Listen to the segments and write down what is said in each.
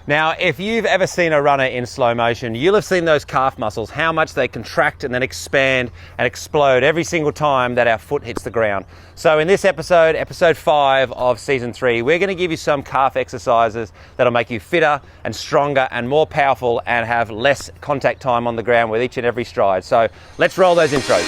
Now, if you've ever seen a runner in slow motion, you'll have seen those calf muscles, how much they contract and then expand and explode every single time that our foot hits the ground. So in this episode, episode 5 of season 3, we're going to give you some calf exercises that'll make you fitter and stronger and more powerful and have less contact time on the ground with each and every stride. So let's roll those intros.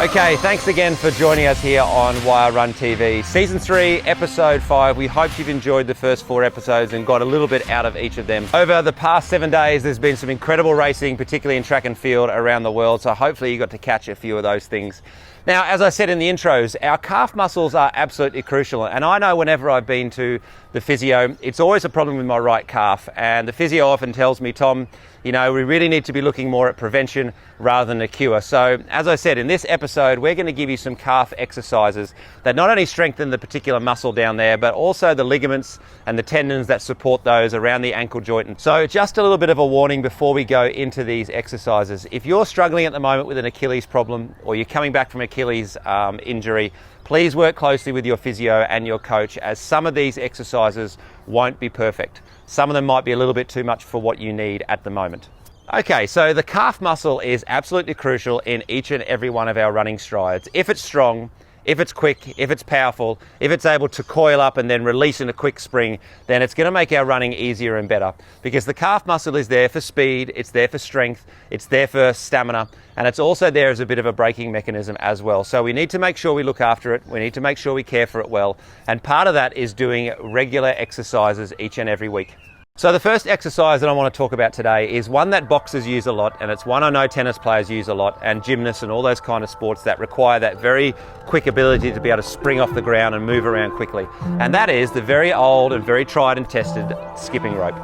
Okay, thanks again for joining us here on Wire Run TV. Season 3, Episode 5. We hope you've enjoyed the first 4 episodes and got a little bit out of each of them. Over the past 7 days, there's been some incredible racing, particularly in track and field around the world, so hopefully you got to catch a few of those things. Now, as I said in the intros, our calf muscles are absolutely crucial, and I know whenever I've been to the physio, it's always a problem with my right calf, and the physio often tells me, Tom, you know, we really need to be looking more at prevention rather than a cure. So, as I said, in this episode, we're going to give you some calf exercises that not only strengthen the particular muscle down there, but also the ligaments and the tendons that support those around the ankle joint. And so just a little bit of a warning before we go into these exercises. If you're struggling at the moment with an Achilles problem, or you're coming back from Achilles injury, please work closely with your physio and your coach, as some of these exercises won't be perfect. Some of them might be a little bit too much for what you need at the moment. Okay, so the calf muscle is absolutely crucial in each and every one of our running strides. If it's strong, if it's quick, if it's powerful, if it's able to coil up and then release in a quick spring, then it's going to make our running easier and better, because the calf muscle is there for speed, it's there for strength, it's there for stamina, and it's also there as a bit of a braking mechanism as well. So we need to make sure we look after it, we need to make sure we care for it well, and part of that is doing regular exercises each and every week. So the first exercise that I want to talk about today is one that boxers use a lot, and it's one I know tennis players use a lot, and gymnasts and all those kind of sports that require that very quick ability to be able to spring off the ground and move around quickly. And that is the very old and very tried and tested skipping rope.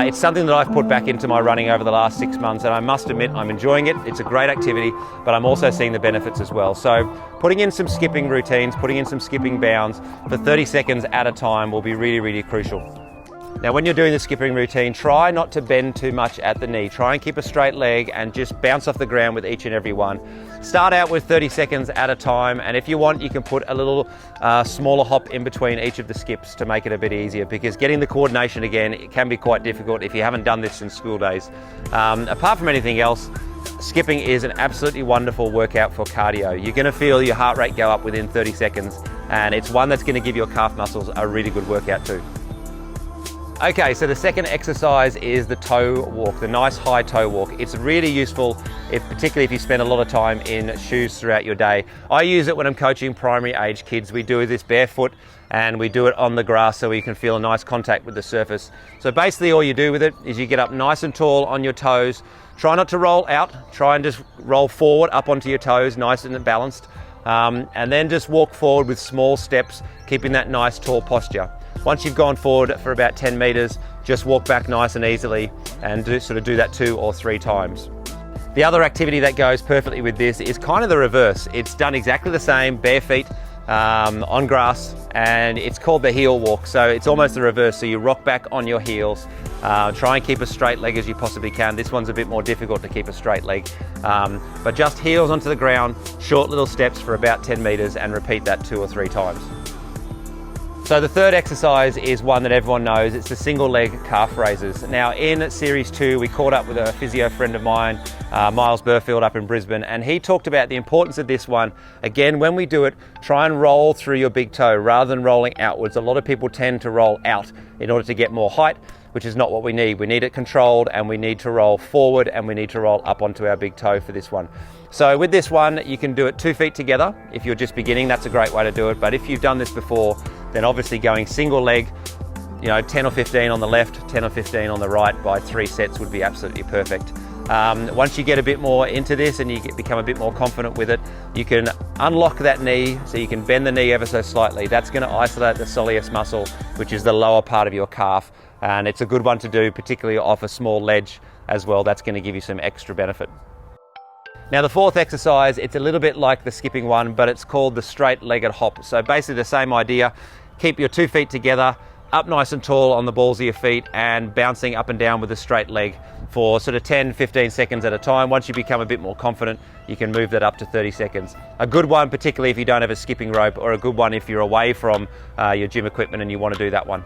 It's something that I've put back into my running over the last 6 months, and I must admit I'm enjoying it. It's a great activity, but I'm also seeing the benefits as well. So putting in some skipping routines, putting in some skipping bounds for 30 seconds at a time will be really, really crucial. Now, when you're doing the skipping routine, try not to bend too much at the knee. Try and keep a straight leg and just bounce off the ground with each and every one. Start out with 30 seconds at a time, and if you want, you can put a little smaller hop in between each of the skips to make it a bit easier, because getting the coordination again, it can be quite difficult if you haven't done this since school days. Apart from anything else, skipping is an absolutely wonderful workout for cardio. You're going to feel your heart rate go up within 30 seconds, and it's one that's going to give your calf muscles a really good workout too. Okay, so the second exercise is the toe walk, the nice high toe walk. It's really useful, particularly if you spend a lot of time in shoes throughout your day. I use it when I'm coaching primary age kids. We do this barefoot and we do it on the grass so you can feel a nice contact with the surface. So basically all you do with it is you get up nice and tall on your toes. Try not to roll out, try and just roll forward up onto your toes, nice and balanced. And then just walk forward with small steps, keeping that nice tall posture. Once you've gone forward for about 10 meters, just walk back nice and easily and sort of do that 2 or 3 times. The other activity that goes perfectly with this is kind of the reverse. It's done exactly the same, bare feet, on grass, and it's called the heel walk. So it's almost the reverse. So you rock back on your heels, try and keep a straight leg as you possibly can. This one's a bit more difficult to keep a straight leg, but just heels onto the ground, short little steps for about 10 meters, and repeat that 2 or 3 times. So the third exercise is one that everyone knows. It's the single leg calf raises. Now in series 2, we caught up with a physio friend of mine, Miles Burfield up in Brisbane, and he talked about the importance of this one. Again, when we do it, try and roll through your big toe rather than rolling outwards. A lot of people tend to roll out in order to get more height, which is not what we need. We need it controlled, and we need to roll forward, and we need to roll up onto our big toe for this one. So with this one, you can do it 2 feet together. If you're just beginning, that's a great way to do it. But if you've done this before, then obviously going single leg, 10 or 15 on the left, 10 or 15 on the right by 3 sets would be absolutely perfect. Once you get a bit more into this and you become a bit more confident with it, you can unlock that knee, so you can bend the knee ever so slightly. That's going to isolate the soleus muscle, which is the lower part of your calf, and it's a good one to do, particularly off a small ledge as well. That's going to give you some extra benefit. Now the fourth exercise, it's a little bit like the skipping one, but it's called the straight-legged hop. So basically the same idea. Keep your 2 feet together, up nice and tall on the balls of your feet and bouncing up and down with a straight leg for sort of 10-15 seconds at a time. Once you become a bit more confident, you can move that up to 30 seconds. A good one, particularly if you don't have a skipping rope, or a good one if you're away from your gym equipment and you want to do that one.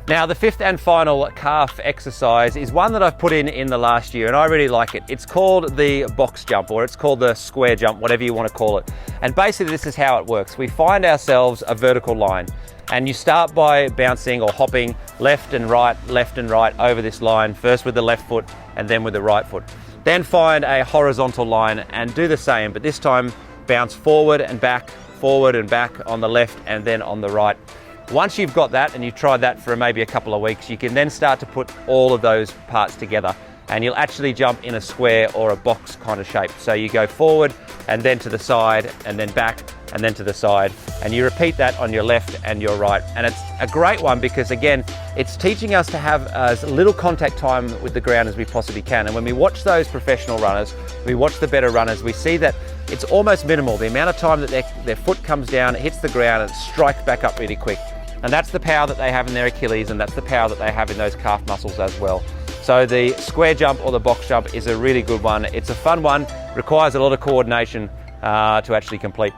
Now, the fifth and final calf exercise is one that I've put in the last year, and I really like it. It's called the box jump, or it's called the square jump, whatever you want to call it. And basically this is how it works. We find ourselves a vertical line, and you start by bouncing or hopping left and right over this line, first with the left foot and then with the right foot. Then find a horizontal line and do the same, but this time bounce forward and back on the left and then on the right. Once you've got that and you've tried that for maybe a couple of weeks, you can then start to put all of those parts together, and you'll actually jump in a square or a box kind of shape. So you go forward and then to the side and then back and then to the side, and you repeat that on your left and your right. And it's a great one because, again, it's teaching us to have as little contact time with the ground as we possibly can. And when we watch those professional runners, we watch the better runners, we see that it's almost minimal. The amount of time that their foot comes down, it hits the ground, and it strikes back up really quick. And that's the power that they have in their Achilles, and that's the power that they have in those calf muscles as well. So the square jump or the box jump is a really good one. It's a fun one, requires a lot of coordination to actually complete.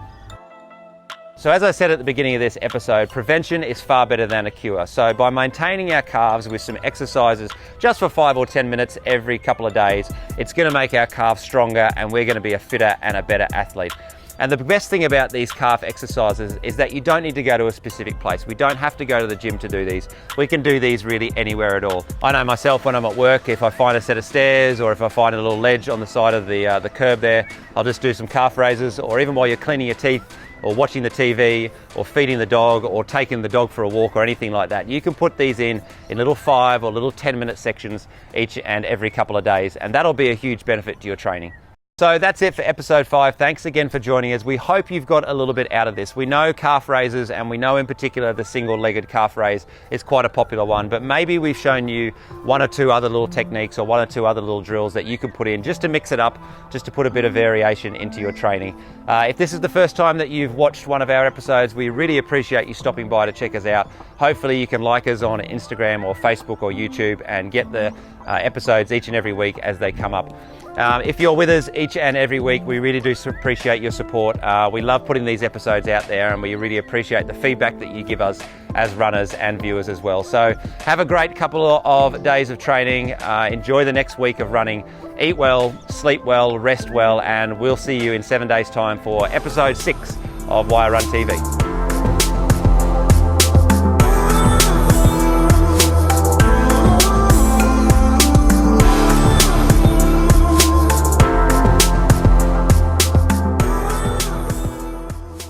So as I said at the beginning of this episode, prevention is far better than a cure. So by maintaining our calves with some exercises just for 5 or 10 minutes every couple of days, it's going to make our calves stronger, and we're going to be a fitter and a better athlete. And the best thing about these calf exercises is that you don't need to go to a specific place. We don't have to go to the gym to do these. We can do these really anywhere at all. I know myself, when I'm at work, if I find a set of stairs or if I find a little ledge on the side of the curb there, I'll just do some calf raises, or even while you're cleaning your teeth or watching the TV or feeding the dog or taking the dog for a walk or anything like that. You can put these in little 5 or little 10-minute sections each and every couple of days, and that'll be a huge benefit to your training. So that's it for episode 5. Thanks again for joining us. We hope you've got a little bit out of this. We know calf raises, and we know in particular the single-legged calf raise is quite a popular one, but maybe we've shown you 1 or 2 other little techniques or 1 or 2 other little drills that you can put in just to mix it up, just to put a bit of variation into your training. If this is the first time that you've watched one of our episodes, we really appreciate you stopping by to check us out. Hopefully you can like us on Instagram or Facebook or YouTube and get the episodes each and every week as they come up. If you're with us each and every week, we really do appreciate your support. We love putting these episodes out there, and we really appreciate the feedback that you give us as runners and viewers as well. So have a great couple of days of training. Enjoy the next week of running. Eat well, sleep well, rest well, and we'll see you in 7 days' time for episode 6 of Wire Run TV.